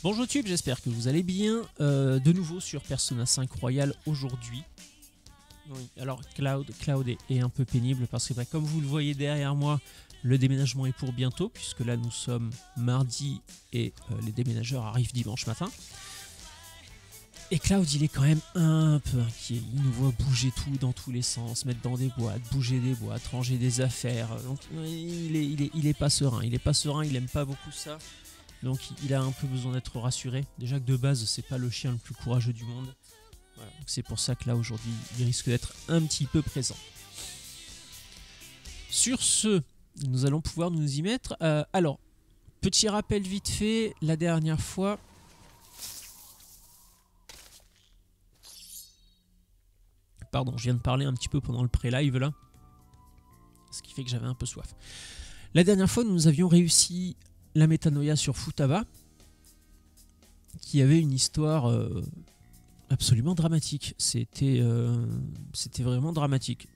Bonjour YouTube, j'espère que vous allez bien. De nouveau sur Persona 5 Royal aujourd'hui. Oui, alors Cloud est un peu pénible parce que comme vous le voyez derrière moi, le déménagement est pour bientôt puisque là nous sommes mardi et les déménageurs arrivent dimanche matin. Et Cloud il est quand même un peu inquiet, il nous voit bouger tout dans tous les sens, mettre dans des boîtes, bouger des boîtes, ranger des affaires, donc il est pas serein, il aime pas beaucoup ça. Donc il a un peu besoin d'être rassuré. Déjà que de base c'est pas le chien le plus courageux du monde. Voilà. Donc c'est pour ça que là aujourd'hui il risque d'être un petit peu présent. Sur ce, nous allons pouvoir nous y mettre. Alors, petit rappel vite fait, la dernière fois... Pardon, je viens de parler un petit peu pendant le pré-live là. Ce qui fait que j'avais un peu soif. La dernière fois nous avions réussi la métanoïa sur Futaba, qui avait une histoire absolument dramatique. C'était vraiment dramatique.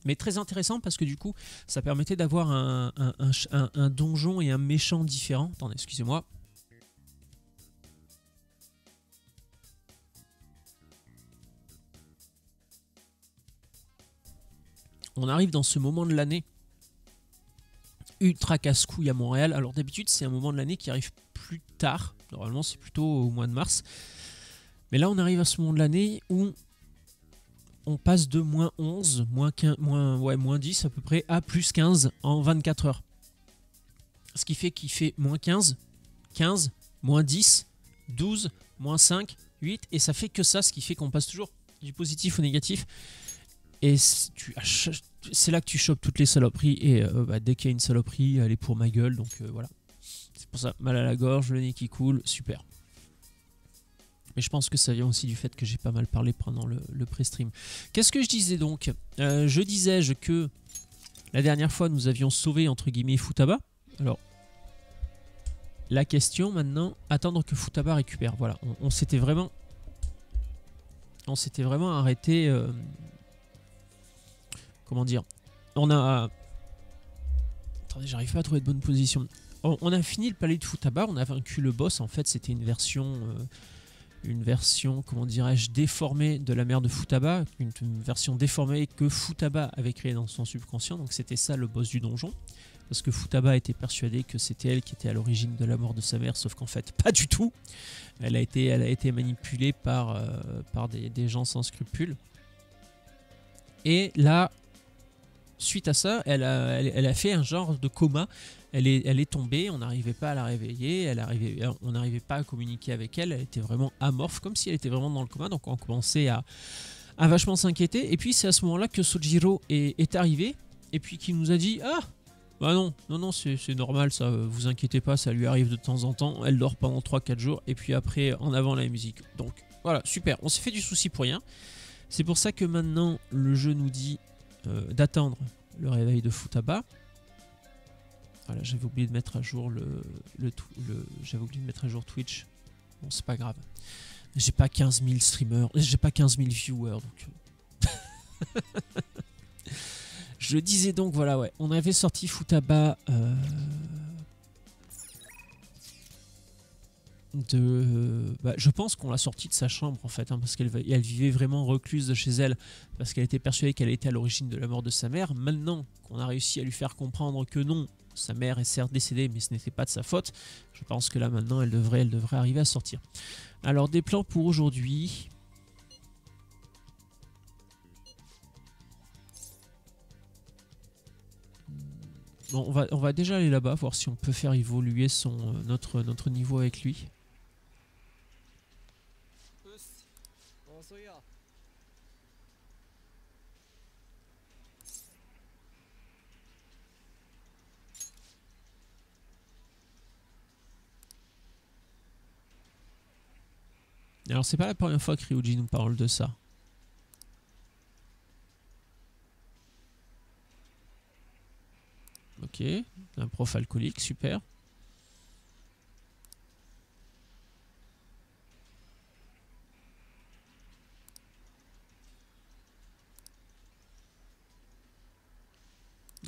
Mais très intéressant parce que du coup, ça permettait d'avoir un donjon et un méchant différent. Attendez, excusez-moi. On arrive dans ce moment de l'année ultra casse-couille à Montréal. Alors d'habitude, c'est un moment de l'année qui arrive plus tard. Normalement, c'est plutôt au mois de mars. Mais là, on arrive à ce moment de l'année où on passe de moins 11, moins 10 à peu près, à plus 15 en 24 heures. Ce qui fait qu'il fait moins 15, 15, moins 10, 12, moins 5, 8. Et ça fait que ça, ce qui fait qu'on passe toujours du positif au négatif. Et c'est là que tu chopes toutes les saloperies. Et dès qu'il y a une saloperie, elle est pour ma gueule. Donc voilà. C'est pour ça, mal à la gorge, le nez qui coule, super. Mais je pense que ça vient aussi du fait que j'ai pas mal parlé pendant le pré-stream. Qu'est-ce que je disais donc? Je disais que la dernière fois, nous avions sauvé, entre guillemets, Futaba. Alors, la question maintenant, attendre que Futaba récupère. Voilà, on s'était vraiment arrêté... comment dire? On a... Attendez, j'arrive pas à trouver de bonne position. On a fini le palais de Futaba, on a vaincu le boss. En fait, c'était une version, comment dirais-je, déformée de la mère de Futaba. Une version déformée que Futaba avait créée dans son subconscient. Donc c'était ça le boss du donjon. Parce que Futaba était persuadée que c'était elle qui était à l'origine de la mort de sa mère, sauf qu'en fait, pas du tout. Elle a été manipulée par des gens sans scrupules. Et là, suite à ça, elle a fait un genre de coma. Elle est tombée, on n'arrivait pas à la réveiller, on n'arrivait pas à communiquer avec elle. Elle était vraiment amorphe, comme si elle était vraiment dans le coma. Donc on commençait à vachement s'inquiéter. Et puis c'est à ce moment-là que Sojiro est arrivé. Et puis qui nous a dit « Ah, bah non, c'est normal, ça, vous inquiétez pas, ça lui arrive de temps en temps. Elle dort pendant 3-4 jours. Et puis après, en avant la musique. » Donc voilà, super, on s'est fait du souci pour rien. C'est pour ça que maintenant, le jeu nous dit d'attendre le réveil de Futaba. Voilà, j'avais oublié de mettre à jour j'avais oublié de mettre à jour Twitch. Bon, c'est pas grave. J'ai pas 15 000 streamers, j'ai pas 15 000 viewers, donc... Je disais donc, voilà, ouais, on avait sorti Futaba je pense qu'on l'a sortie de sa chambre en fait, hein, parce qu'elle vivait vraiment recluse de chez elle, parce qu'elle était persuadée qu'elle était à l'origine de la mort de sa mère. Maintenant qu'on a réussi à lui faire comprendre que non, sa mère est certes décédée, mais ce n'était pas de sa faute, je pense que là maintenant elle devrait arriver à sortir. Alors des plans pour aujourd'hui. Bon, on va déjà aller là-bas, voir si on peut faire évoluer notre niveau avec lui. Alors c'est pas la première fois que Ryuji nous parle de ça. Ok, un prof alcoolique, super.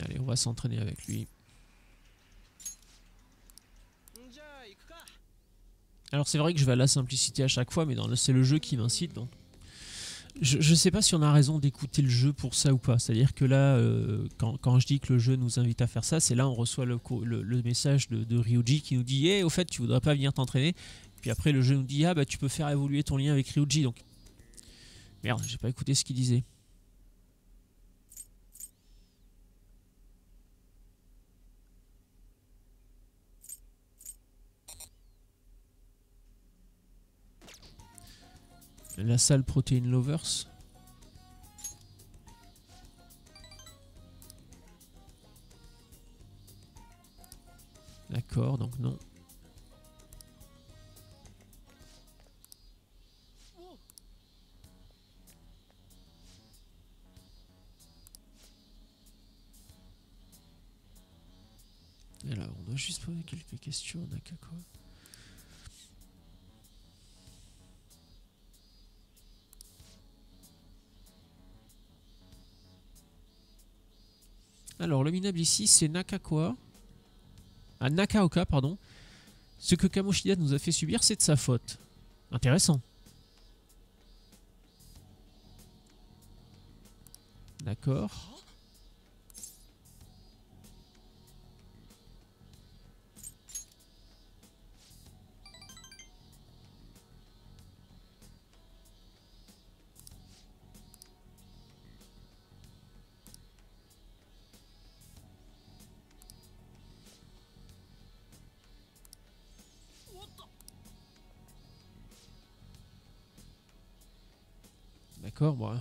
Allez, on va s'entraîner avec lui. Alors c'est vrai que je vais à la simplicité à chaque fois, mais c'est le jeu qui m'incite. Donc je sais pas si on a raison d'écouter le jeu pour ça ou pas. C'est-à-dire que là, quand je dis que le jeu nous invite à faire ça, c'est là on reçoit le message de Ryuji qui nous dit hey, au fait, tu voudrais pas venir t'entraîner. Puis après, le jeu nous dit ah bah tu peux faire évoluer ton lien avec Ryuji. Donc merde, j'ai pas écouté ce qu'il disait. La salle Protein Lovers. D'accord, donc non. Et là, on doit juste poser quelques questions à Nakako. Alors, le minable ici, c'est Nakakoa. Ah, Nakaoka, pardon. Ce que Kamoshida nous a fait subir, c'est de sa faute. Intéressant. D'accord. D'accord, bon.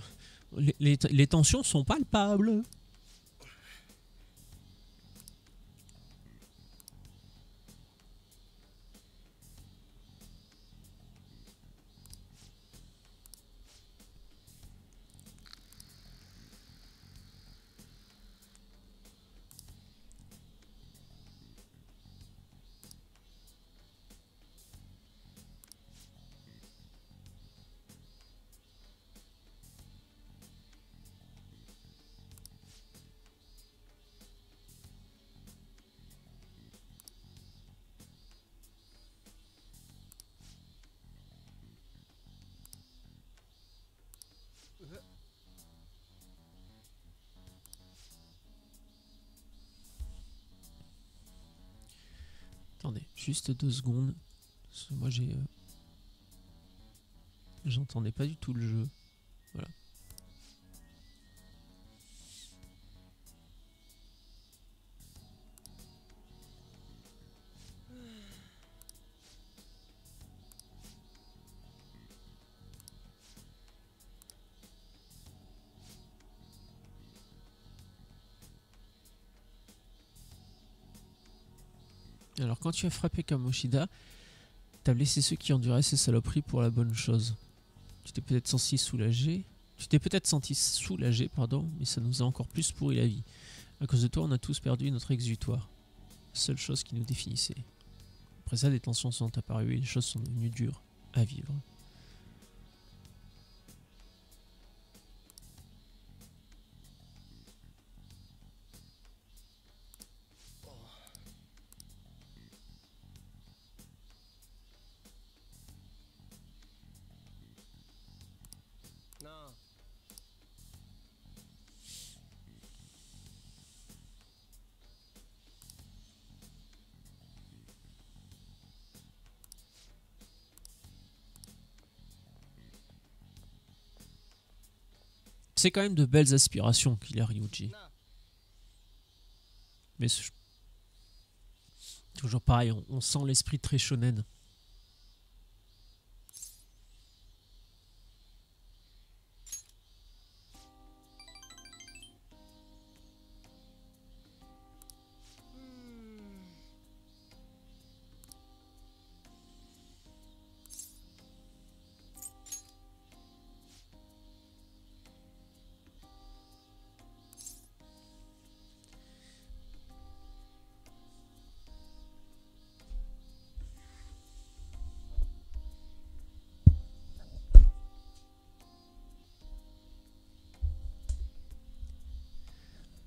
Les tensions sont palpables. Attendez, juste 2 secondes. Parce que moi j'entendais pas du tout le jeu. Voilà. Alors quand tu as frappé Kamoshida, t'as blessé ceux qui enduraient ces saloperies pour la bonne chose. Tu t'es peut-être senti soulagé. Pardon, mais ça nous a encore plus pourri la vie. À cause de toi, on a tous perdu notre exutoire. Seule chose qui nous définissait. Après ça, des tensions sont apparues et les choses sont devenues dures à vivre. C'est quand même de belles aspirations qu'il a Ryuji. Mais toujours pareil, on sent l'esprit très shonen.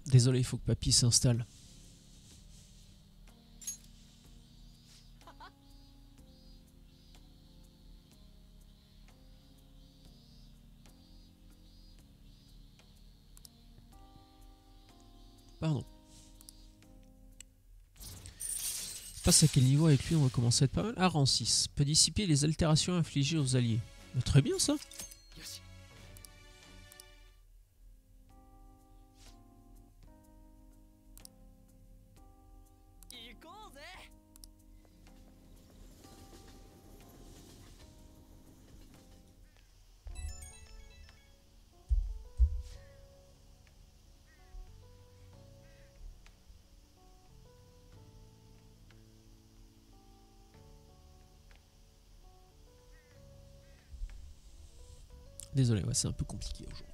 Désolé, il faut que papy s'installe. Pardon. Passe à quel niveau avec lui? On va commencer à être pas mal. Ah, rang 6. Peut dissiper les altérations infligées aux alliés. Bah, très bien ça. Désolé, ouais, c'est un peu compliqué aujourd'hui.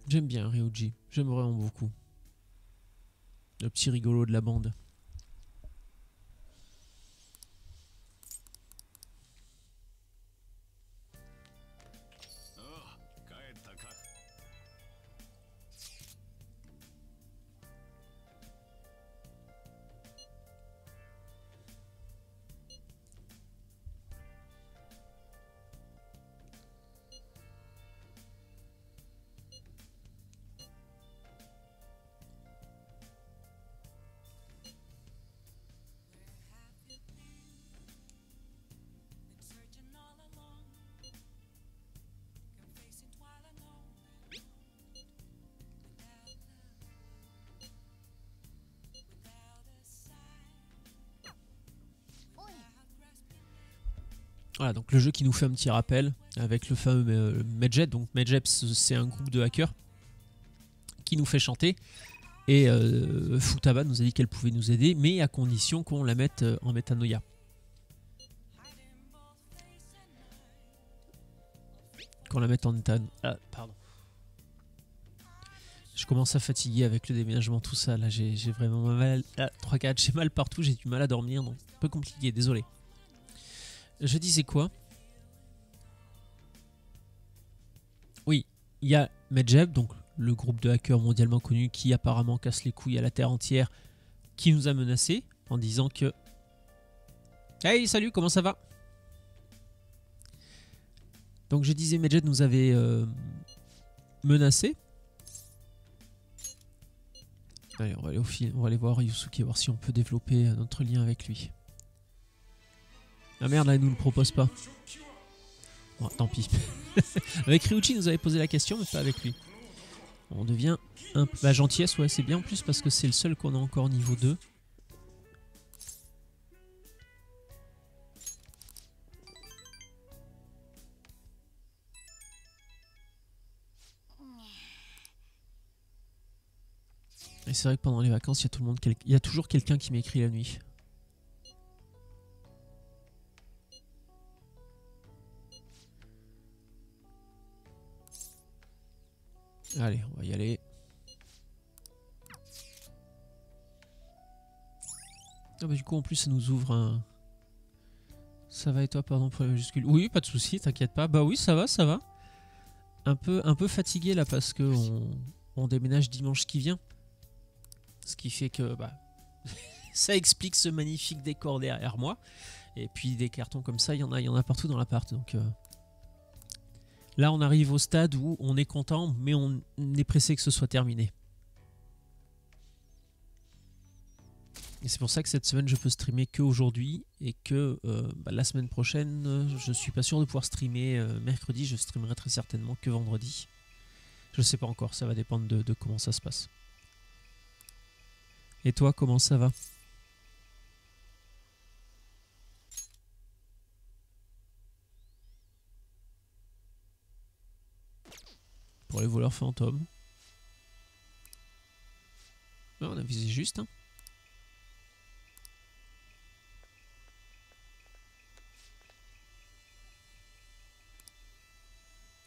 J'aime bien Ryuji, j'aime vraiment beaucoup. Le petit rigolo de la bande. Voilà, donc le jeu qui nous fait un petit rappel avec le fameux Medjet. Donc Medjet, c'est un groupe de hackers qui nous fait chanter. Et Futaba nous a dit qu'elle pouvait nous aider, mais à condition qu'on la mette en métanoïa. Qu'on la mette en métanoïa. Ah, pardon. Je commence à fatiguer avec le déménagement, tout ça. Là, j'ai vraiment mal. Ah, 3-4, j'ai mal partout, j'ai du mal à dormir. Donc, un peu compliqué, désolé. Je disais quoi? Oui, il y a Medjeb, donc le groupe de hackers mondialement connu qui apparemment casse les couilles à la terre entière, qui nous a menacés en disant que hey, salut, comment ça va? Donc je disais, Medjed nous avait menacés. Allez, on va aller au fil, on va aller voir Yusuke, voir si on peut développer notre lien avec lui. Ah merde, là, il nous le propose pas. Bon, tant pis. Avec Ryuji, il nous avait posé la question, mais pas avec lui. On devient un peu... Bah, gentillesse, ouais, c'est bien en plus parce que c'est le seul qu'on a encore niveau 2. Et c'est vrai que pendant les vacances, il y a tout le monde, il y a toujours quelqu'un qui m'écrit la nuit. Allez, on va y aller. Ah bah du coup en plus ça nous ouvre un... Ça va et toi pardon pour les majuscules? Oui, pas de soucis, t'inquiète pas. Bah oui, ça va, ça va. Un peu fatigué là parce que on déménage dimanche qui vient. Ce qui fait que bah, ça explique ce magnifique décor derrière moi. Et puis des cartons comme ça, il y en a partout dans l'appart. Donc là on arrive au stade où on est content mais on est pressé que ce soit terminé. Et c'est pour ça que cette semaine je peux streamer que aujourd'hui et que bah, la semaine prochaine je suis pas sûr de pouvoir streamer mercredi, je streamerai très certainement que vendredi. Je sais pas encore, ça va dépendre de comment ça se passe. Et toi, comment ça va? Pour les voleurs fantômes. Ah, on a visé juste, hein.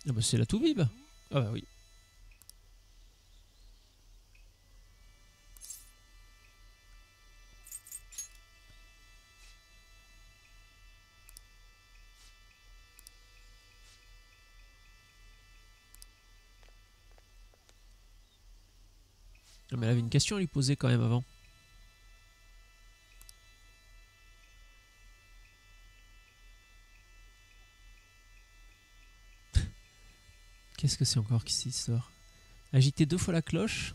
Ah bah c'est la Toubib. Ah bah oui. Ah, mais elle avait une question à lui poser quand même avant. Qu'est-ce que c'est encore que cette histoire? Agitez 2 fois la cloche,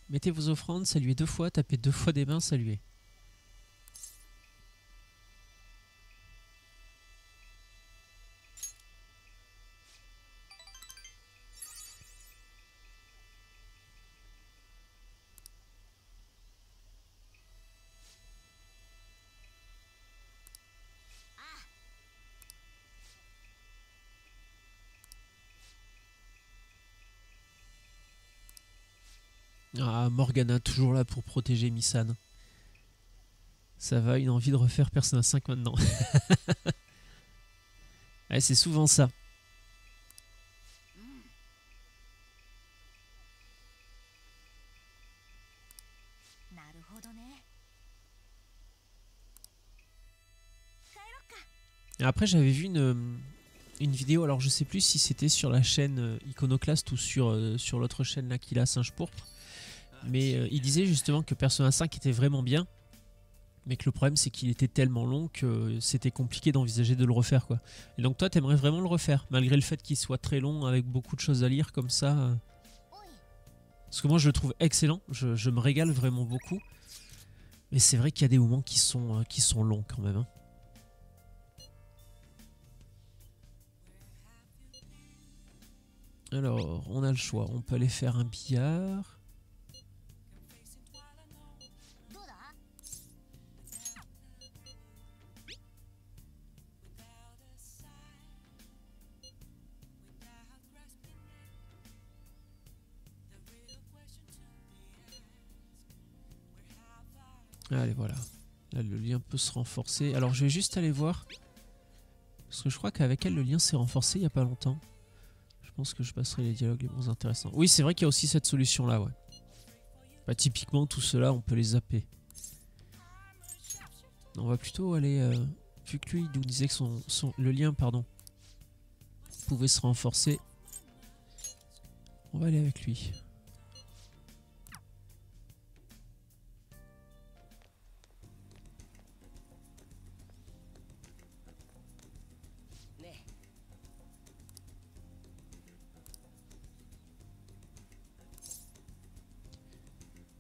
mettez vos offrandes, saluez 2 fois, tapez 2 fois des mains, saluez. Ah, Morgana, toujours là pour protéger Missan. Ça va, une envie de refaire Persona 5 maintenant. Ouais, c'est souvent ça. Et après, j'avais vu une vidéo, alors je sais plus si c'était sur la chaîne Iconoclast ou sur l'autre chaîne là qu'il a, Singe Pourpre. Mais il disait justement que Persona 5 était vraiment bien, mais que le problème c'est qu'il était tellement long que c'était compliqué d'envisager de le refaire, quoi. Et donc toi, t'aimerais vraiment le refaire, malgré le fait qu'il soit très long, avec beaucoup de choses à lire comme ça. Parce que moi je le trouve excellent, je me régale vraiment beaucoup. Mais c'est vrai qu'il y a des moments qui sont longs quand même, hein. Alors, on a le choix. On peut aller faire un billard. Allez, voilà. Là, le lien peut se renforcer. Alors, je vais juste aller voir. Parce que je crois qu'avec elle, le lien s'est renforcé il n'y a pas longtemps. Je pense que je passerai les dialogues les moins intéressants. Oui, c'est vrai qu'il y a aussi cette solution-là, ouais. Bah, typiquement, tout cela, on peut les zapper. On va plutôt aller... vu que lui, il nous disait que le lien, pardon, pouvait se renforcer. On va aller avec lui.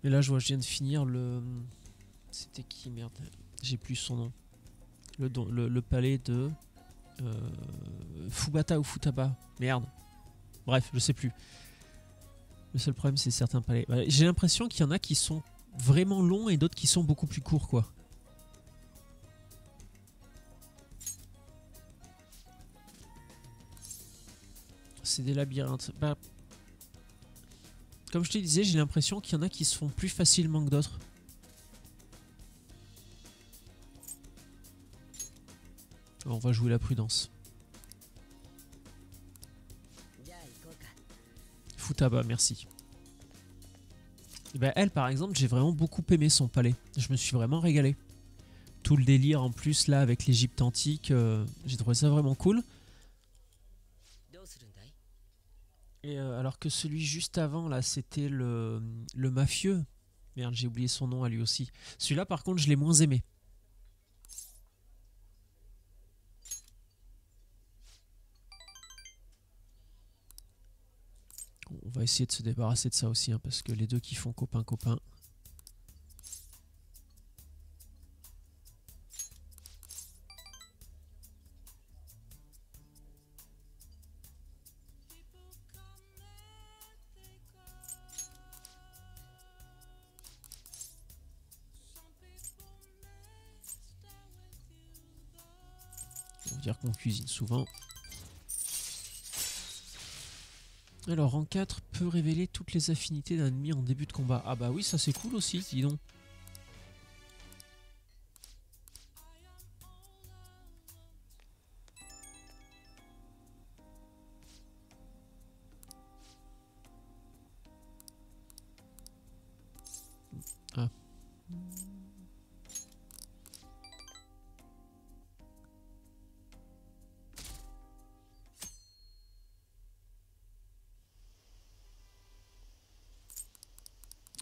Mais là, je viens de finir le... C'était qui, merde? J'ai plus son nom. Le palais de... Fubata ou Futaba. Merde. Bref, je sais plus. Le seul problème, c'est certains palais. Bah, j'ai l'impression qu'il y en a qui sont vraiment longs et d'autres qui sont beaucoup plus courts, quoi. C'est des labyrinthes. Bah, comme je te disais, j'ai l'impression qu'il y en a qui se font plus facilement que d'autres. On va jouer la prudence. Futaba, merci. Et bah elle, par exemple, j'ai vraiment beaucoup aimé son palais. Je me suis vraiment régalé. Tout le délire en plus là avec l'Égypte antique, j'ai trouvé ça vraiment cool. Et alors que celui juste avant là, c'était le mafieux. Merde, j'ai oublié son nom à lui aussi. Celui-là, par contre, je l'ai moins aimé. On va essayer de se débarrasser de ça aussi, hein, parce que les deux qui font copain-copain. On va dire qu'on cuisine souvent. Alors, rang 4 peut révéler toutes les affinités d'un ennemi en début de combat. Ah bah oui, ça c'est cool aussi, dis donc.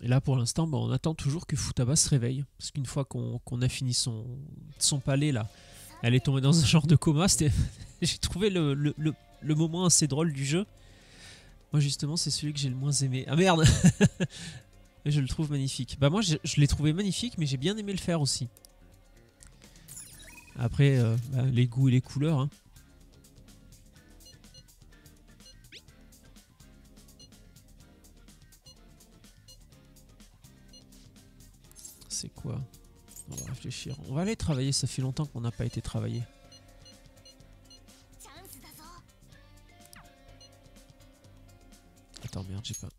Et là, pour l'instant, bah, on attend toujours que Futaba se réveille. Parce qu'une fois qu'on a fini son palais, là, elle est tombée dans un genre de coma. J'ai trouvé le moment assez drôle du jeu. Moi, justement, c'est celui que j'ai le moins aimé. Ah merde. Je le trouve magnifique. Bah moi, je l'ai trouvé magnifique, mais j'ai bien aimé le faire aussi. Après, bah, les goûts et les couleurs. Hein. C'est quoi? On va réfléchir. On va aller travailler, ça fait longtemps qu'on n'a pas été travaillé. Attends, merde, j'ai pas...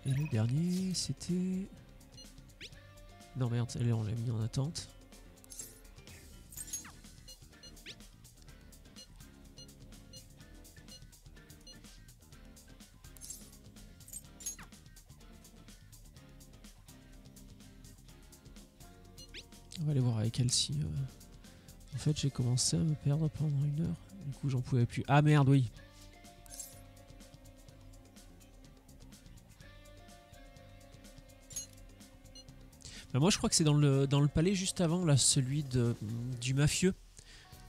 Et le dernier, c'était... Non merde, allez, on l'a mis en attente. On va aller voir avec Elsie. En fait, j'ai commencé à me perdre pendant 1 heure. Du coup, j'en pouvais plus. Ah merde, oui. Bah moi, je crois que c'est dans le palais juste avant, là, celui du mafieux,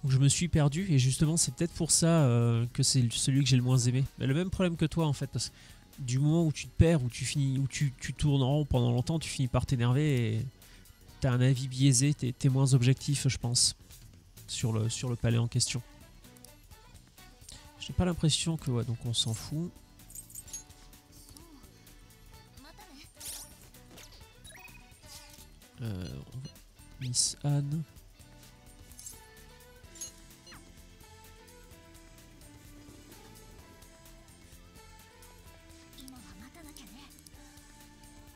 où je me suis perdu. Et justement, c'est peut-être pour ça que c'est celui que j'ai le moins aimé. Mais le même problème que toi, en fait, parce que du moment où tu te perds, où tu tournes en rond pendant longtemps, tu finis par t'énerver et t'as un avis biaisé, t'es moins objectif, je pense, sur le palais en question. J'ai pas l'impression que... Ouais, donc on s'en fout. Miss Anne.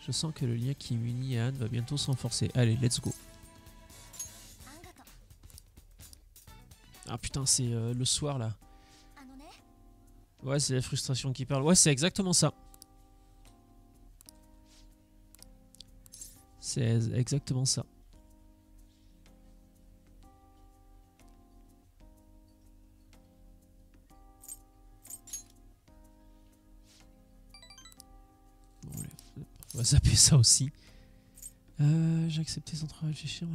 Je sens que le lien qui m'unit à Anne va bientôt se renforcer. Allez, let's go. Ah putain, c'est le soir là. Ouais, c'est la frustration qui parle. Ouais, c'est exactement ça. C'est exactement ça. Bon, allez, on va zapper ça aussi. J'ai accepté sans trop réfléchir.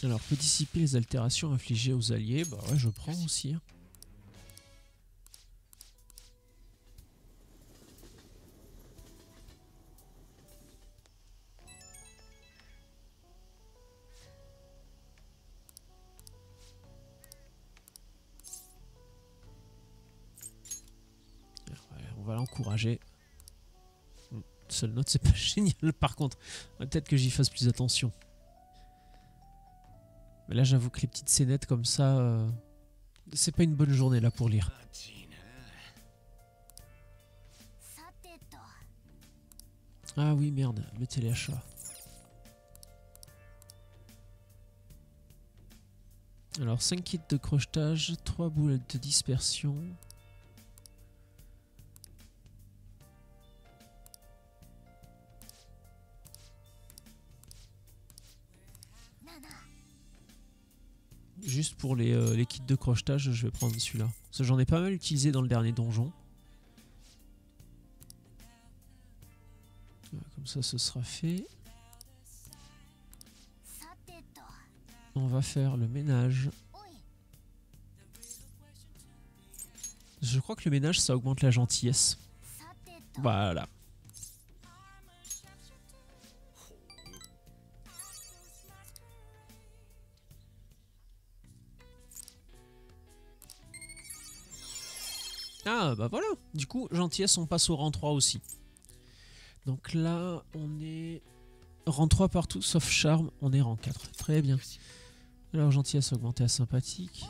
Alors, peut dissiper les altérations infligées aux alliés. Bah ouais, je prends aussi. Hein. On va l'encourager. Seule note, c'est pas génial par contre. Peut-être que j'y fasse plus attention. Mais là, j'avoue que les petites scénettes comme ça, c'est pas une bonne journée là pour lire. Ah oui, merde, le téléachat. Alors, 5 kits de crochetage, 3 boules de dispersion. Juste pour les kits de crochetage, je vais prendre celui-là. Parce que j'en ai pas mal utilisé dans le dernier donjon. Comme ça, ce sera fait. On va faire le ménage. Je crois que le ménage, ça augmente la gentillesse. Voilà. Ah bah voilà. Du coup, gentillesse, on passe au rang 3 aussi. Donc là, on est rang 3 partout, sauf charme, on est rang 4. Très bien. Alors, gentillesse augmentée à sympathique.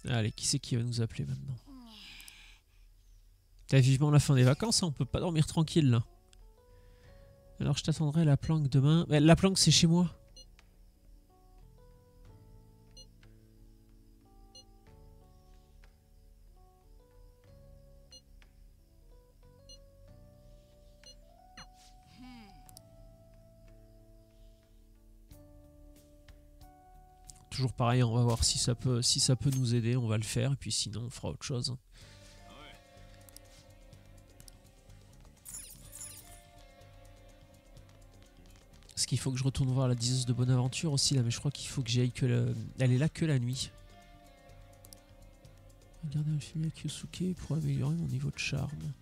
Allez, qui c'est qui va nous appeler maintenant? T'as vivement la fin des vacances, hein, on peut pas dormir tranquille là. Alors je t'attendrai à la planque demain. Mais la planque c'est chez moi. Toujours pareil, on va voir si ça peut nous aider, on va le faire, et puis sinon on fera autre chose. Parce qu'il faut que je retourne voir la diseuse de Bonaventure aussi là, mais je crois qu'il faut que j'y aille que elle est là que la nuit. Regardez un film avec Yusuke pour améliorer mon niveau de charme.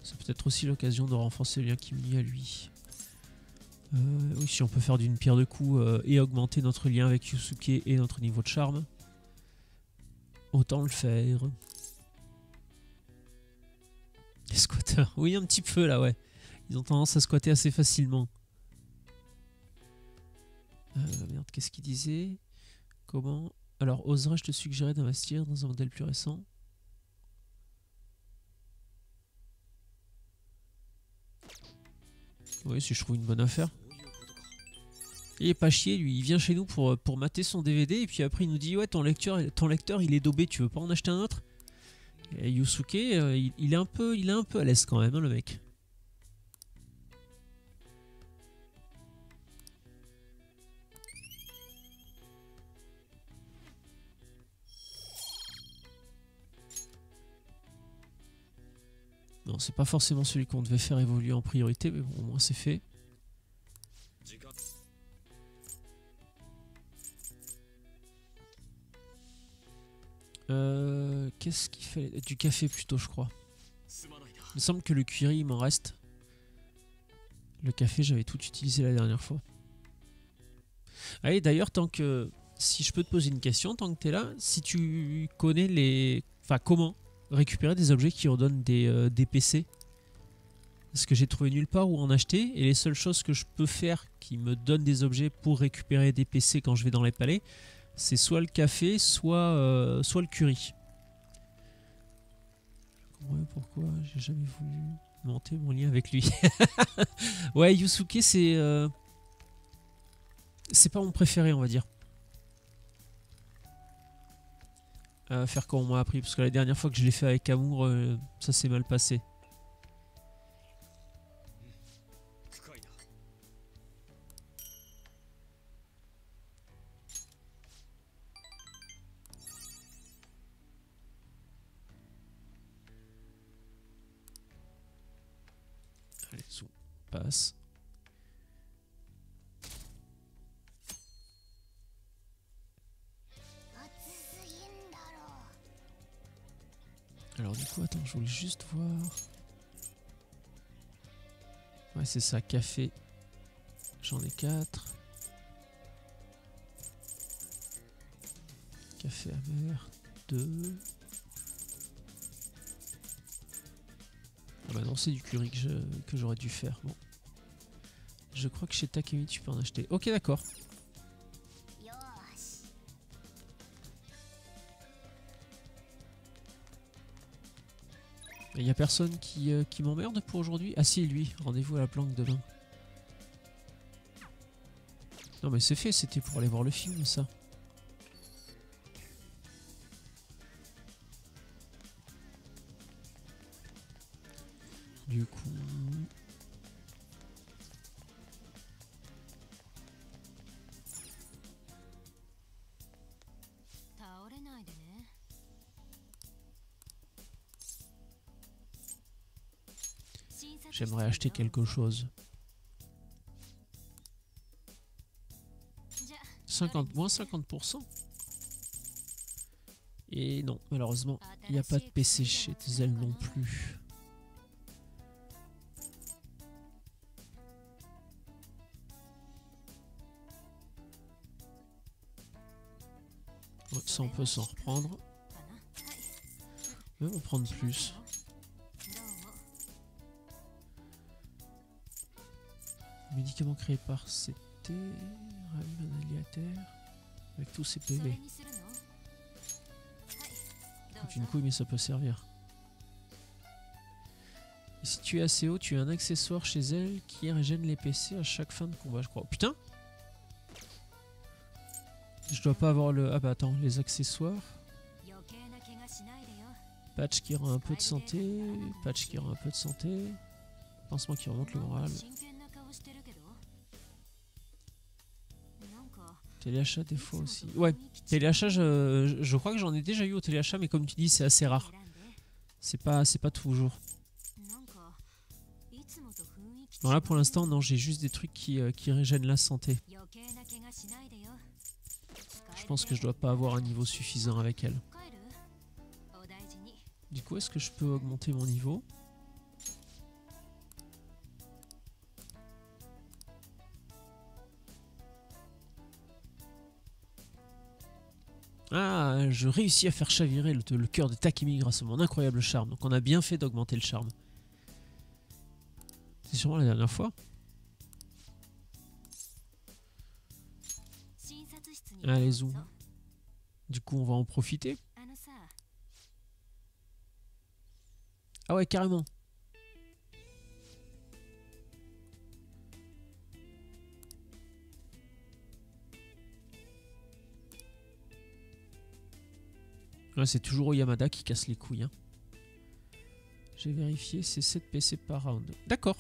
C'est peut-être aussi l'occasion de renforcer le lien qui me lie à lui. Oui, si on peut faire d'une pierre deux coups et augmenter notre lien avec Yusuke et notre niveau de charme, autant le faire. Les squatteurs, oui un petit peu là, ouais. Ils ont tendance à squatter assez facilement. Merde, qu'est-ce qu'il disait? Comment? Alors, oserais-je te suggérer d'investir dans un modèle plus récent? Oui, si je trouve une bonne affaire. Il est pas chier, lui. Il vient chez nous pour mater son DVD et puis après il nous dit ouais ton lecteur il est daubé, tu veux pas en acheter un autre? Et Yusuke, il est un peu à l'aise quand même, hein, le mec. Non, c'est pas forcément celui qu'on devait faire évoluer en priorité, mais bon, au moins c'est fait. Qu'est-ce qu'il fait? Du café plutôt, je crois. Il me semble que le curry, il m'en reste. Le café, j'avais tout utilisé la dernière fois. Allez, d'ailleurs, si je peux te poser une question, tant que t'es là, si tu connais les... Enfin, comment récupérer des objets qui redonnent des PC? Parce que j'ai trouvé nulle part où en acheter, et les seules choses que je peux faire qui me donnent des objets pour récupérer des PC quand je vais dans les palais, c'est soit le café, soit le curry. Je comprends pas pourquoi j'ai jamais voulu monter mon lien avec lui. Ouais, Yusuke, c'est pas mon préféré, on va dire. Faire comme on m'a appris, parce que la dernière fois que je l'ai fait avec amour, ça s'est mal passé. Allez, zoom, passe. Alors du coup, attends, je voulais juste voir... Ouais, c'est ça, café. J'en ai 4. Café amer, 2. Ah bah non, c'est du curry que j'aurais dû faire. Bon. Je crois que chez Takemi, tu peux en acheter. Ok, d'accord. Il n'y a personne qui m'emmerde pour aujourd'hui? Ah si, lui, rendez-vous à la planque demain. Non mais c'est fait, c'était pour aller voir le film, ça. Du coup... J'aimerais acheter quelque chose. moins 50%. Et non, malheureusement, il n'y a pas de PC chez Zel non plus. Ouais, ça on peut s'en reprendre. Même en prendre plus. Médicament créé par CT, un alliateur, avec tous ses PV. Coûte une couille mais ça peut servir. tu es assez haut, tu as un accessoire chez elle qui régène les PC à chaque fin de combat, je crois. Oh, putain! Je dois pas avoir le... Ah bah attends, les accessoires. Patch qui rend un peu de santé. Patch qui rend un peu de santé. Pansement qui remonte le moral. Téléachat des fois aussi. Ouais, téléachat, je crois que j'en ai déjà eu au téléachat, mais comme tu dis, c'est assez rare. C'est pas toujours. Bon là pour l'instant, non, j'ai juste des trucs qui régènent la santé. Je pense que je dois pas avoir un niveau suffisant avec elle. Du coup, est-ce que je peux augmenter mon niveau ? Ah, je réussis à faire chavirer le cœur de Takemi grâce à mon incroyable charme. Donc on a bien fait d'augmenter le charme. C'est sûrement la dernière fois. Allez, zoom. Du coup, on va en profiter. Ah ouais, carrément. Ouais, c'est toujours Yamada qui casse les couilles. Hein. J'ai vérifié, c'est 7 PC par round. D'accord.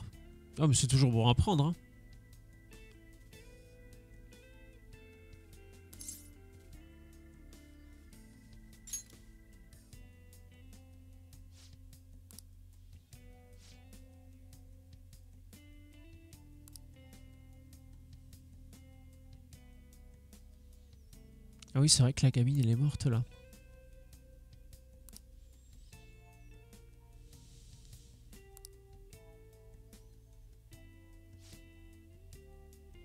Ah, mais c'est toujours bon à prendre. Hein. Ah oui, c'est vrai que la gamine, elle est morte là.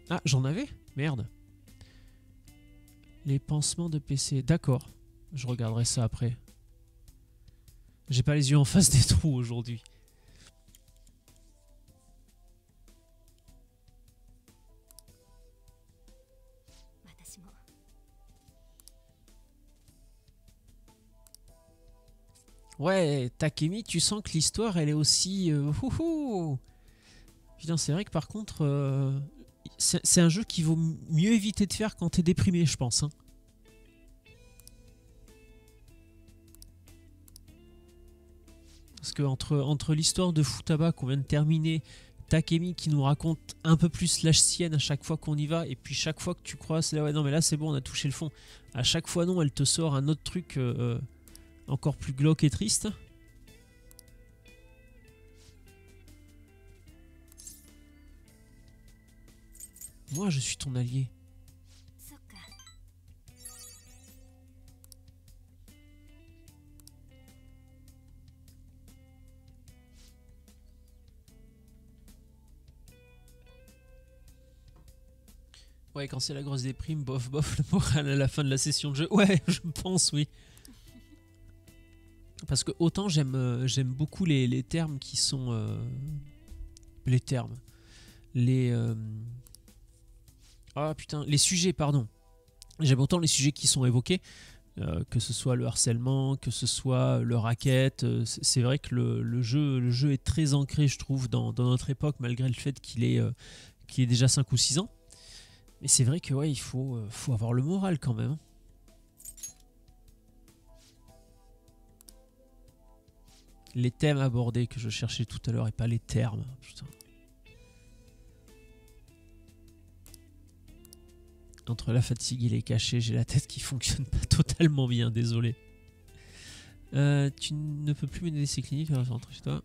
Ah, j'en avais? Merde. Les pansements de PC. D'accord. Je regarderai ça après. J'ai pas les yeux en face des trous aujourd'hui. Ouais, Takemi, tu sens que l'histoire, elle est aussi... Putain, c'est vrai que par contre... c'est un jeu qu'il vaut mieux éviter de faire quand t'es déprimé, je pense. Hein. Parce que entre l'histoire de Futaba qu'on vient de terminer, Takemi qui nous raconte un peu plus la sienne à chaque fois qu'on y va, et puis chaque fois que tu crois, c'est là, ouais, non mais là c'est bon, on a touché le fond. À chaque fois non, elle te sort un autre truc encore plus glauque et triste. Moi, je suis ton allié. Ouais, quand c'est la grosse déprime, bof, bof, le moral à la fin de la session de jeu. Ouais, je pense, oui. Parce que autant j'aime beaucoup les termes qui sont... les termes. Les... Ah putain, les sujets, pardon. J'aime autant les sujets qui sont évoqués, que ce soit le harcèlement, que ce soit le racket. C'est vrai que le jeu est très ancré, je trouve, dans notre époque, malgré le fait qu'il est déjà 5 ou 6 ans. Mais c'est vrai que ouais, il faut avoir le moral quand même. Les thèmes abordés que je cherchais tout à l'heure et pas les termes. Putain. Entre la fatigue et les cachets, j'ai la tête qui fonctionne pas totalement bien, désolé. Tu ne peux plus mener des essais cliniques, alors rentre chez toi.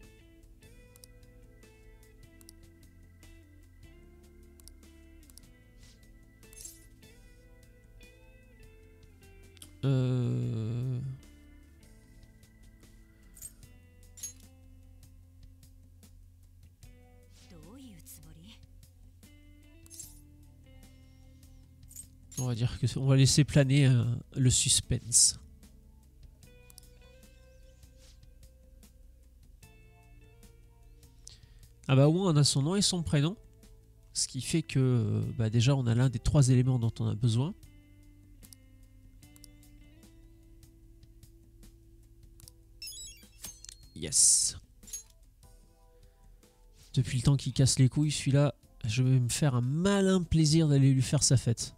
On va dire que on va laisser planer le suspense. Ah bah au moins on a son nom et son prénom. Ce qui fait que bah déjà on a l'un des 3 éléments dont on a besoin. Yes. Depuis le temps qu'il casse les couilles, celui-là, je vais me faire un malin plaisir d'aller lui faire sa fête.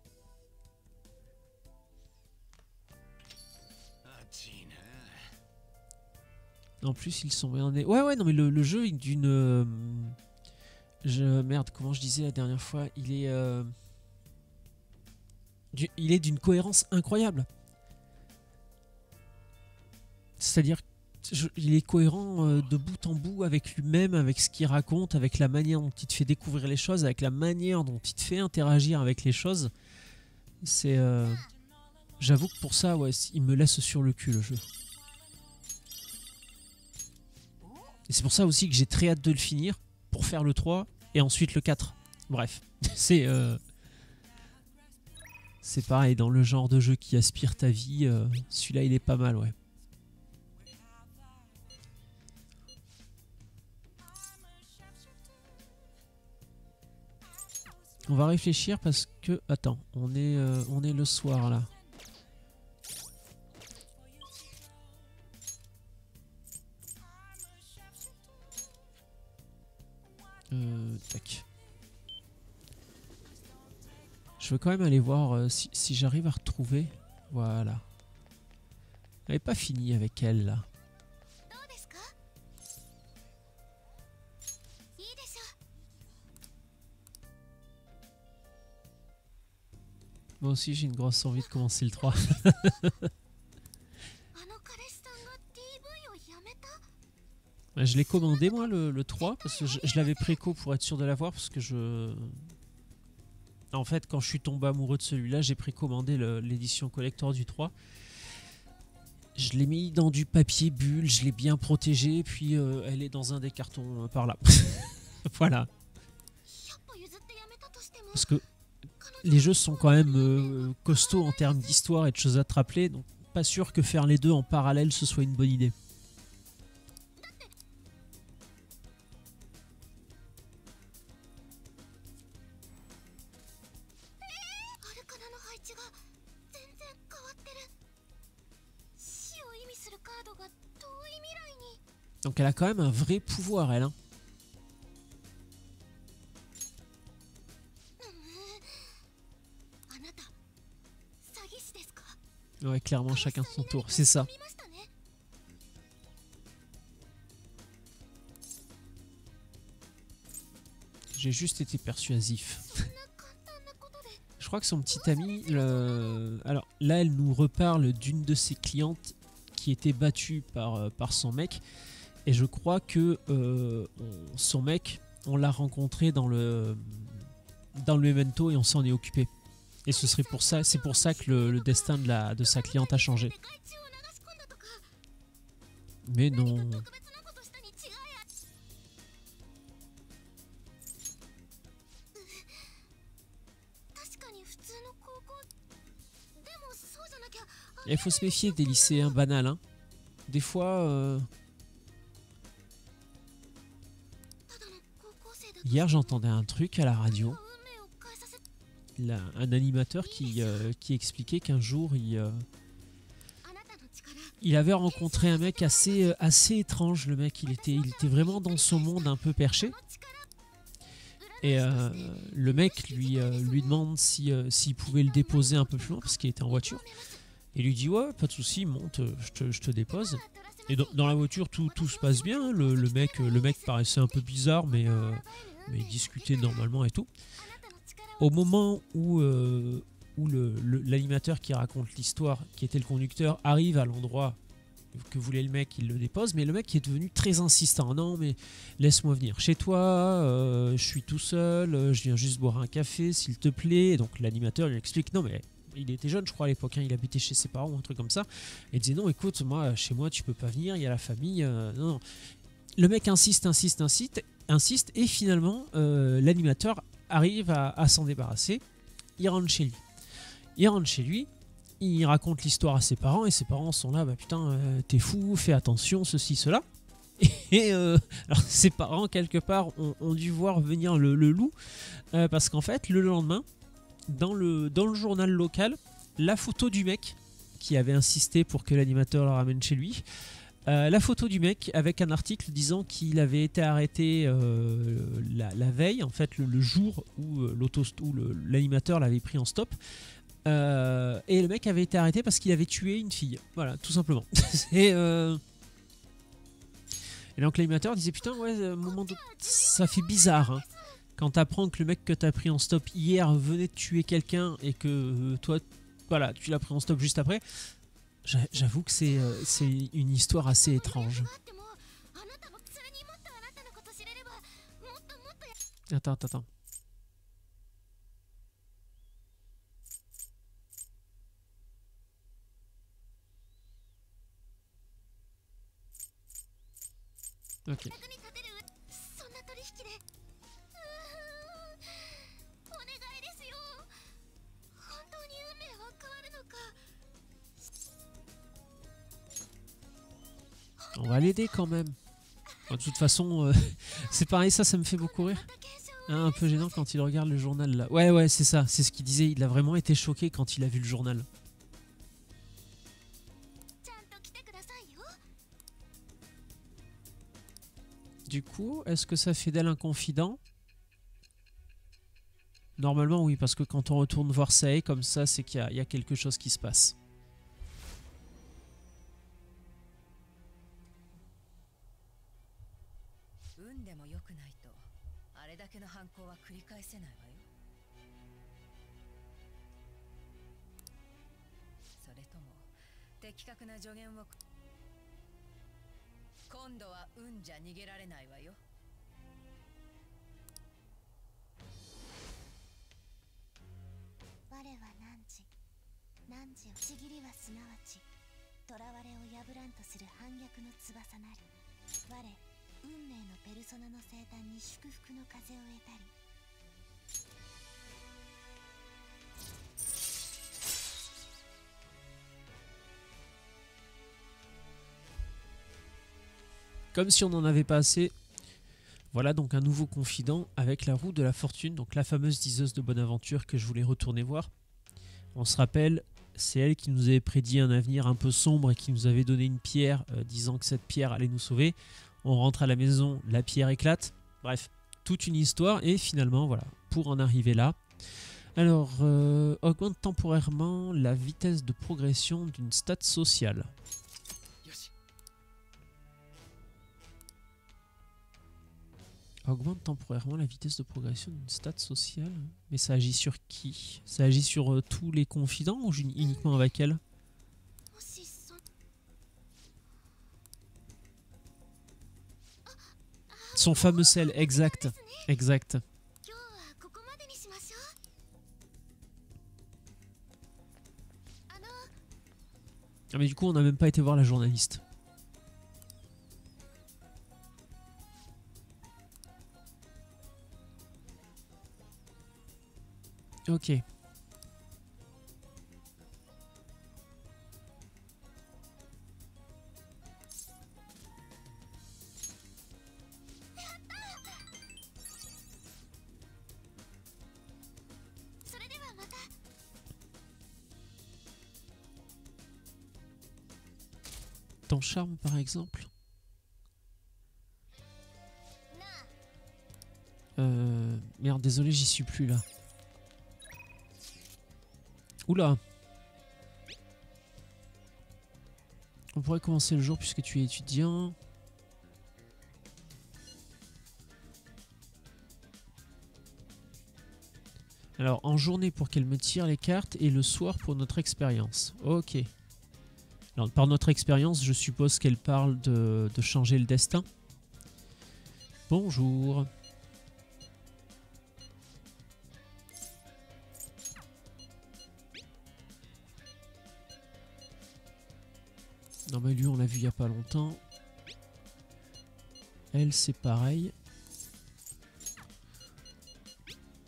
En plus, ils sont merdés. Ouais, non, mais le jeu est d'une... Merde, comment je disais la dernière fois, il est d'une cohérence incroyable. C'est-à-dire il est cohérent de bout en bout avec lui-même, avec ce qu'il raconte, avec la manière dont il te fait découvrir les choses, avec la manière dont il te fait interagir avec les choses. C'est... J'avoue que pour ça, ouais, il me laisse sur le cul le jeu. Et c'est pour ça aussi que j'ai très hâte de le finir, pour faire le 3 et ensuite le 4. Bref, c'est pareil, dans le genre de jeu qui aspire ta vie, celui-là il est pas mal, ouais. On va réfléchir parce que... Attends, on est le soir là. Tac. Je veux quand même aller voir si j'arrive à retrouver. Voilà. Elle n'est pas finie avec elle là. Moi aussi j'ai une grosse envie de commencer le 3. Je l'ai commandé moi le 3 parce que je l'avais préco pour être sûr de l'avoir parce que je... En fait quand je suis tombé amoureux de celui-là j'ai précommandé l'édition collector du 3. Je l'ai mis dans du papier bulle, je l'ai bien protégé puis elle est dans un des cartons par là. Voilà. Parce que les jeux sont quand même costauds en termes d'histoire et de choses à te rappeler donc pas sûr que faire les deux en parallèle ce soit une bonne idée. Donc elle a quand même un vrai pouvoir, elle. Hein. Ouais, clairement, chacun son tour. C'est ça. J'ai juste été persuasif. Je crois que son petit ami... Alors là, elle nous reparle d'une de ses clientes qui était battue par son mec. Et je crois que son mec, on l'a rencontré dans le Memento et on s'en est occupé. Et ce serait pour ça, c'est pour ça que le destin de sa cliente a changé. Mais non. Il faut se méfier des lycéens banals. Hein. Des fois... Hier, j'entendais un truc à la radio. Un animateur qui expliquait qu'un jour, il avait rencontré un mec assez étrange. Le mec, il était vraiment dans son monde un peu perché. Et le mec lui demande s'il pouvait le déposer un peu plus loin parce qu'il était en voiture. Et lui dit ouais, pas de souci, monte, je te dépose. Et dans la voiture, tout se passe bien. Le mec paraissait un peu bizarre, mais il discutait normalement et tout. Au moment où l'animateur qui raconte l'histoire, qui était le conducteur, arrive à l'endroit que voulait le mec, il le dépose, mais le mec est devenu très insistant. Non, mais laisse-moi venir chez toi, je suis tout seul, je viens juste boire un café, s'il te plaît. Et donc l'animateur lui explique, non mais il était jeune je crois à l'époque, hein, il habitait chez ses parents ou un truc comme ça. Et il disait, non écoute, moi chez moi tu peux pas venir, il y a la famille, non. Le mec insiste, et finalement l'animateur arrive à s'en débarrasser. Il rentre chez lui. Il raconte l'histoire à ses parents et ses parents sont là, bah putain, t'es fou, fais attention, ceci, cela. Et alors ses parents quelque part ont dû voir venir le loup parce qu'en fait le lendemain dans le journal local, la photo du mec qui avait insisté pour que l'animateur le ramène chez lui La photo du mec avec un article disant qu'il avait été arrêté la veille, en fait le jour où l'animateur l'avait pris en stop. Et le mec avait été arrêté parce qu'il avait tué une fille. Voilà, tout simplement. Et donc l'animateur disait putain ouais, ça fait bizarre hein. Quand t'apprends que le mec que t'as pris en stop hier venait de tuer quelqu'un et que toi voilà tu l'as pris en stop juste après. J'avoue que c'est une histoire assez étrange. Attends. Ok. On va l'aider quand même. De toute façon, c'est pareil, ça me fait beaucoup rire. Hein, un peu gênant quand il regarde le journal là. Ouais, c'est ça, c'est ce qu'il disait. Il a vraiment été choqué quand il a vu le journal. Du coup, est-ce que ça fait d'elle un confident? Normalement oui, parce que quand on retourne voir Sae comme ça, c'est qu'il y a quelque chose qui se passe. Comme si on n'en avait pas assez. Voilà donc un nouveau confident avec la roue de la fortune, donc la fameuse diseuse de bonne aventure que je voulais retourner voir. On se rappelle, c'est elle qui nous avait prédit un avenir un peu sombre et qui nous avait donné une pierre disant que cette pierre allait nous sauver. On rentre à la maison, la pierre éclate. Bref, toute une histoire et finalement voilà, pour en arriver là. Alors, augmente temporairement la vitesse de progression d'une stat sociale. Augmente temporairement la vitesse de progression d'une stat sociale. Mais ça agit sur qui? Ça agit sur tous les confidents ou uniquement avec elle? Son fameux sel, exact. Exact. Ah mais du coup on n'a même pas été voir la journaliste. Ok. Ton charme par exemple. Merde, désolé, j'y suis plus là. Oula. On pourrait commencer le jour puisque tu es étudiant. Alors, en journée pour qu'elle me tire les cartes et le soir pour notre expérience. Ok. Alors, par notre expérience, je suppose qu'elle parle de changer le destin. Bonjour. Non mais lui on l'a vu il n'y a pas longtemps. Elle c'est pareil.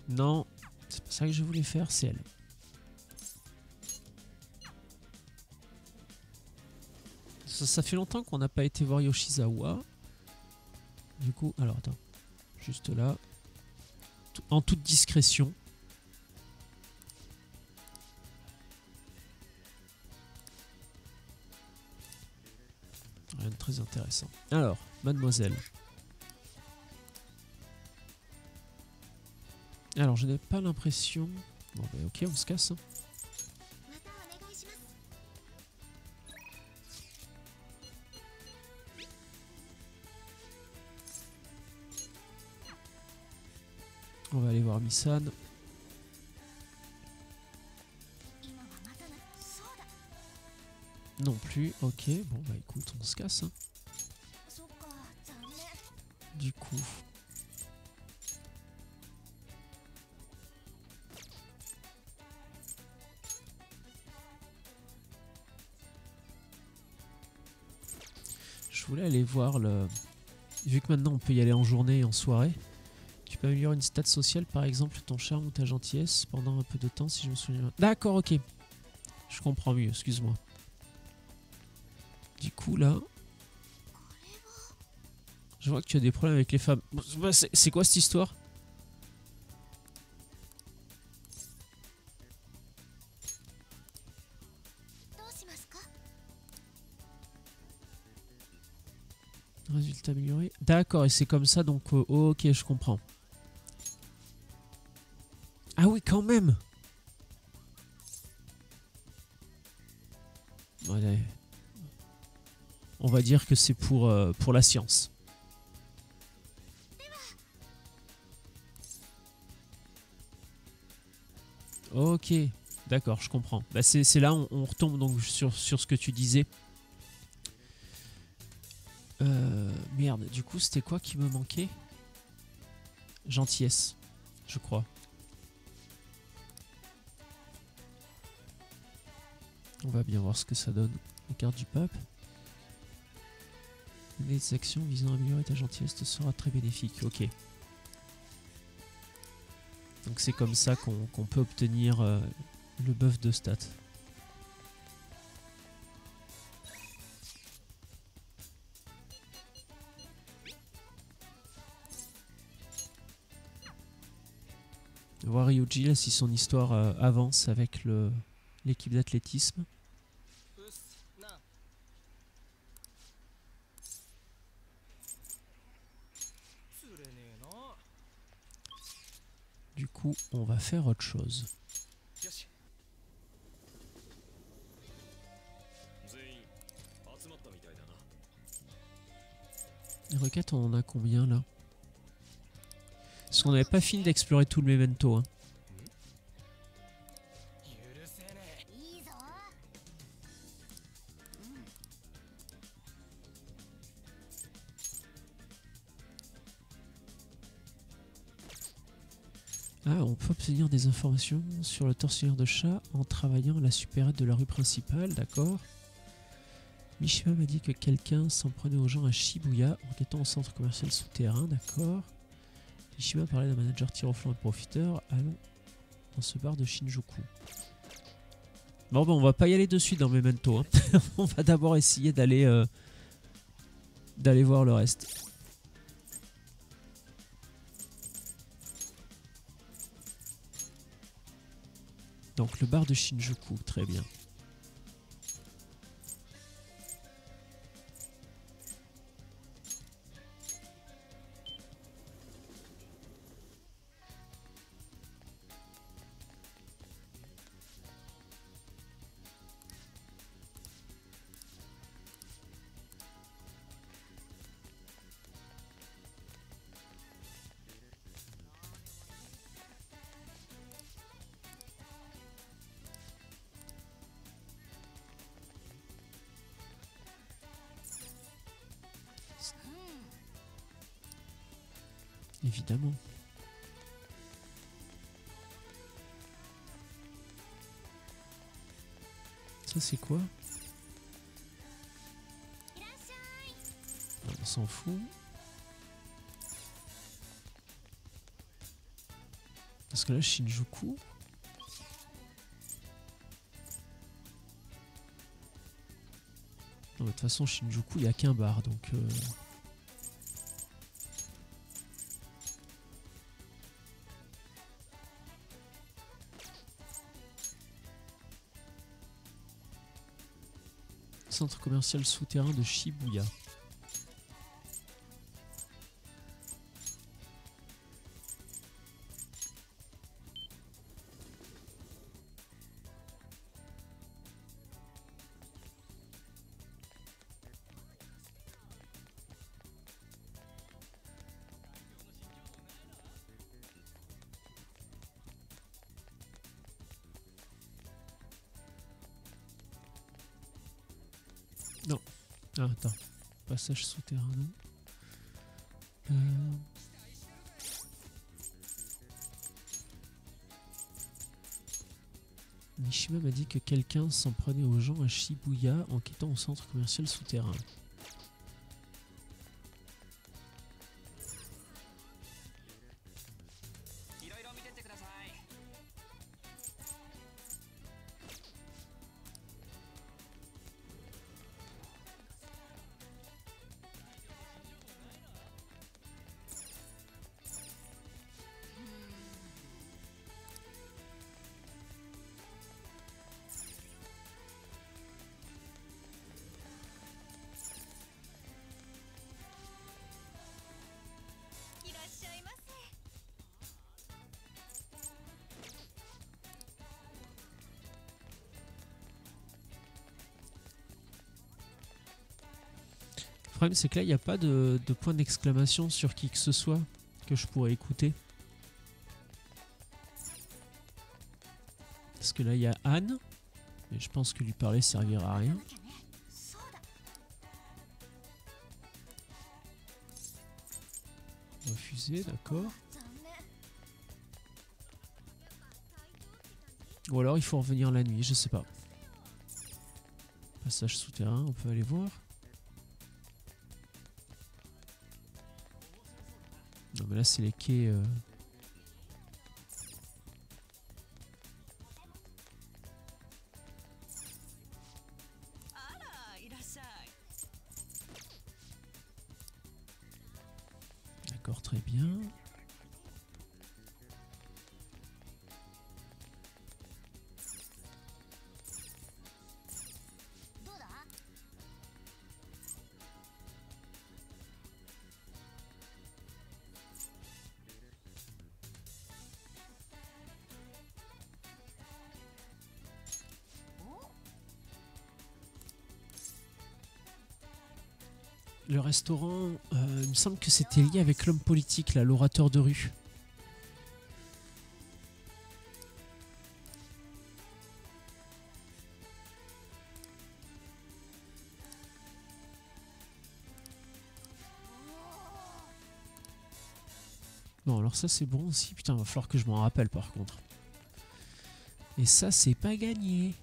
Non, c'est pas ça que je voulais faire, c'est elle. Ça fait longtemps qu'on n'a pas été voir Yoshizawa. Du coup, alors attends. Juste là. En toute discrétion. Rien de très intéressant. Alors, mademoiselle. Alors, je n'ai pas l'impression... Bon, bah ok, on se casse. Hein. On va aller voir Missan. Non plus, ok. Bon, bah écoute, on se casse. Hein. Du coup... Je voulais aller voir le... Vu que maintenant on peut y aller en journée et en soirée, tu peux améliorer une stat sociale, par exemple ton charme ou ta gentillesse pendant un peu de temps si je me souviens. D'accord, ok. Je comprends mieux, excuse-moi. Du coup là... Je vois que tu as des problèmes avec les femmes. C'est quoi cette histoire? Résultat amélioré. D'accord, et c'est comme ça, donc ok, je comprends. Ah oui, quand même. Allez. On va dire que c'est pour la science. Ok, d'accord, je comprends. Bah c'est là on retombe donc sur ce que tu disais. Merde, du coup c'était quoi qui me manquait? Gentillesse, je crois. On va bien voir ce que ça donne. La carte du pape. Les actions visant à améliorer ta gentillesse te sera très bénéfique. Ok. Donc c'est comme ça qu'on peut obtenir le buff de stats. Voir Ryuji là, si son histoire avance avec l'équipe d'athlétisme. Du coup, on va faire autre chose. Les requêtes, on en a combien là? Parce qu'on n'avait pas fini d'explorer tout le memento. Hein. Ah, on peut obtenir des informations sur le tortionnaire de chat en travaillant à la supérette de la rue principale, d'accord. Mishima m'a dit que quelqu'un s'en prenait aux gens à Shibuya en quêtant au centre commercial souterrain, d'accord. Mishima parlait d'un manager tir au flanc et profiteur. Allons dans ce bar de Shinjuku. Bon, ben on va pas y aller de suite dans Memento. Hein. On va d'abord essayer d'aller voir le reste. Donc le bar de Shinjuku, très bien. Évidemment. Ça c'est quoi? On s'en fout. Parce que là Shinjuku... Non, de toute façon Shinjuku il n'y a qu'un bar donc... centre commercial souterrain de Shibuya. Non. Ah, attends. Passage souterrain, non. Mishima m'a dit que quelqu'un s'en prenait aux gens à Shibuya en quittant au centre commercial souterrain. Le problème c'est que là il n'y a pas de point d'exclamation sur qui que ce soit que je pourrais écouter. Parce que là il y a Anne, mais je pense que lui parler servira à rien. Refusé, d'accord. Ou alors il faut revenir la nuit, je sais pas. Passage souterrain, on peut aller voir. Non mais là c'est les quais... D'accord, très bien. Le restaurant, il me semble que c'était lié avec l'homme politique, là, l'orateur de rue. Bon, alors ça c'est bon aussi. Putain, va falloir que je m'en rappelle par contre. Et ça, c'est pas gagné.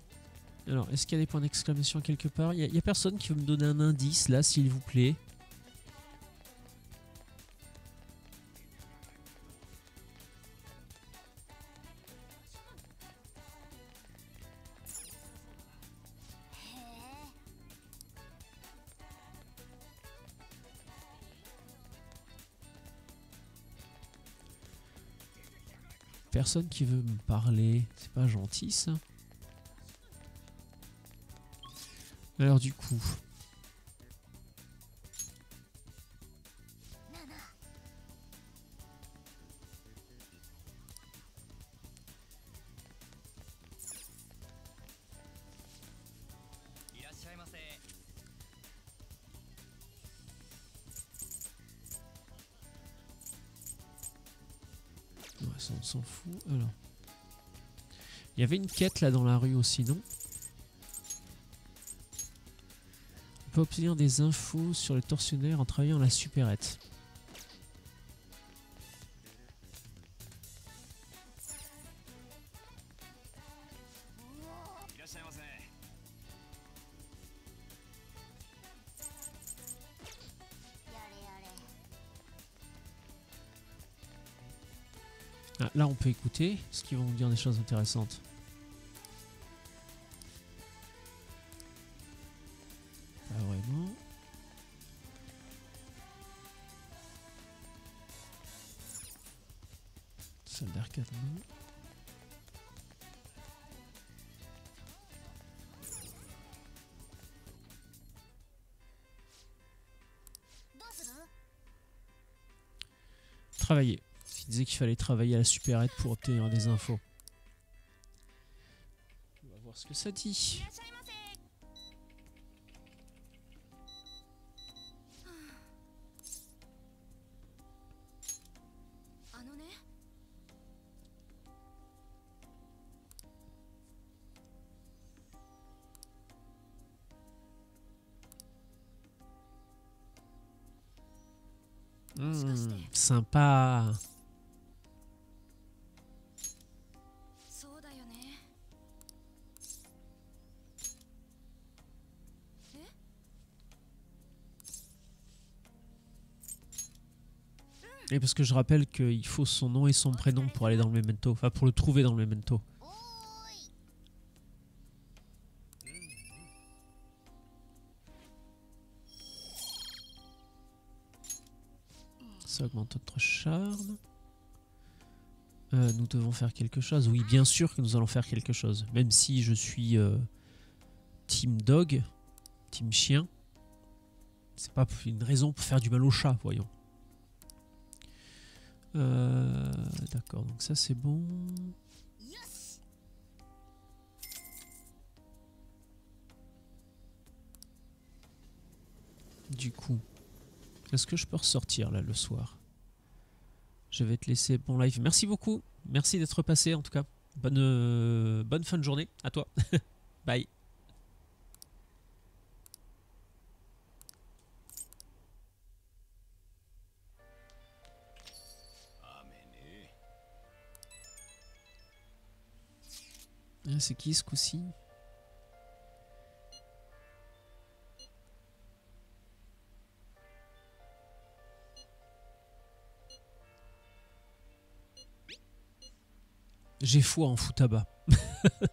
Alors, est-ce qu'il y a des points d'exclamation quelque part? Il y a personne qui veut me donner un indice là, s'il vous plaît. Personne qui veut me parler. C'est pas gentil ça. Alors du coup... Ouais, ça on s'en fout. Alors... Il y avait une quête là dans la rue aussi, non? On peut obtenir des infos sur les tortionnaires en travaillant à la supérette. Ah, là on peut écouter, est-ce qu'ils vont nous dire des choses intéressantes? Pas vraiment. Salle d'arcade, non. Travailler. Il disait qu'il fallait travailler à la supérette pour obtenir des infos. On va voir ce que ça dit. Sympa. Et parce que je rappelle qu'il faut son nom et son prénom pour aller dans le memento. Enfin, pour le trouver dans le memento. Ça augmente notre charme. Nous devons faire quelque chose. Oui, bien sûr que nous allons faire quelque chose. Même si je suis team dog, team chien. C'est pas une raison pour faire du mal au chat, voyons. D'accord, donc ça c'est bon. Du coup, est-ce que je peux ressortir là le soir? Je vais te laisser bon live. Merci beaucoup. Merci d'être passé en tout cas. Bonne fin de journée à toi. Bye. C'est qui ce coup-ci? J'ai foi en Futaba. De toute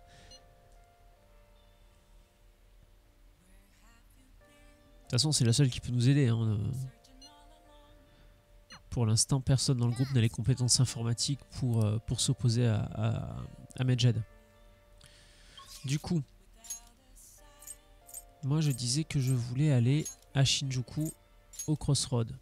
façon, c'est la seule qui peut nous aider. Hein. Pour l'instant, personne dans le groupe n'a les compétences informatiques pour s'opposer à Medjed. Du coup, moi je disais que je voulais aller à Shinjuku au Crossroad.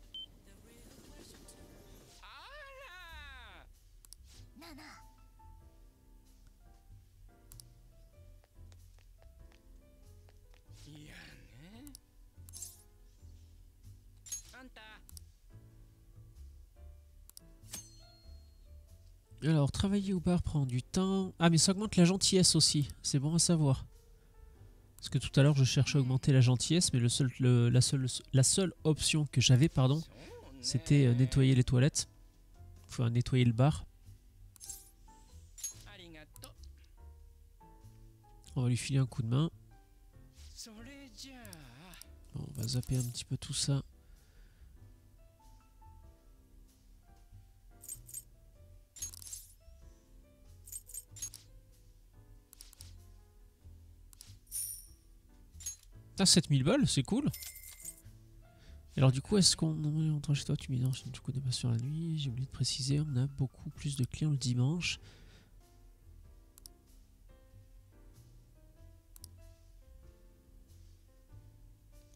Alors, travailler au bar prend du temps. Ah, mais ça augmente la gentillesse aussi. C'est bon à savoir. Parce que tout à l'heure, je cherchais à augmenter la gentillesse, mais la seule option que j'avais, pardon, c'était nettoyer les toilettes. Enfin, nettoyer le bar. On va lui filer un coup de main. Bon, on va zapper un petit peu tout ça. Ah, 7000 balles, c'est cool. Et alors du coup, est-ce qu'on rentre chez toi, tu m'y du coup des pas sur la nuit. J'ai oublié de préciser, on a beaucoup plus de clients le dimanche.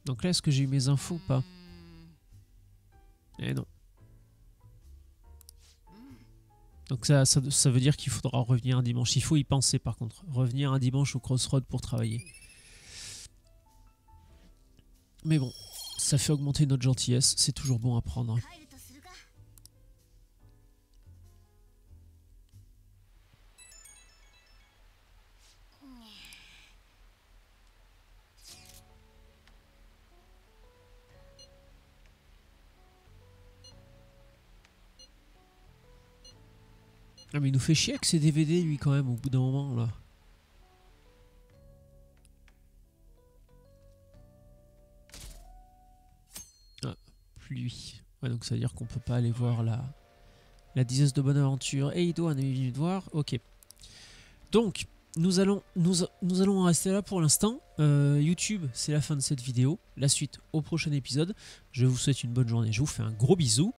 Donc là, est-ce que j'ai eu mes infos ou pas? Eh non. Donc ça veut dire qu'il faudra revenir un dimanche. Il faut y penser par contre. Revenir un dimanche au Crossroad pour travailler. Mais bon, ça fait augmenter notre gentillesse. C'est toujours bon à prendre. Ah mais il nous fait chier avec ses DVD lui quand même au bout d'un moment là. Ah, pluie. Ouais, donc ça veut dire qu'on peut pas aller voir la dizaine de bonne aventure. Et Ido en est venu de voir. Ok. Donc, nous allons en rester là pour l'instant. YouTube, c'est la fin de cette vidéo. La suite au prochain épisode. Je vous souhaite une bonne journée. Je vous fais un gros bisou.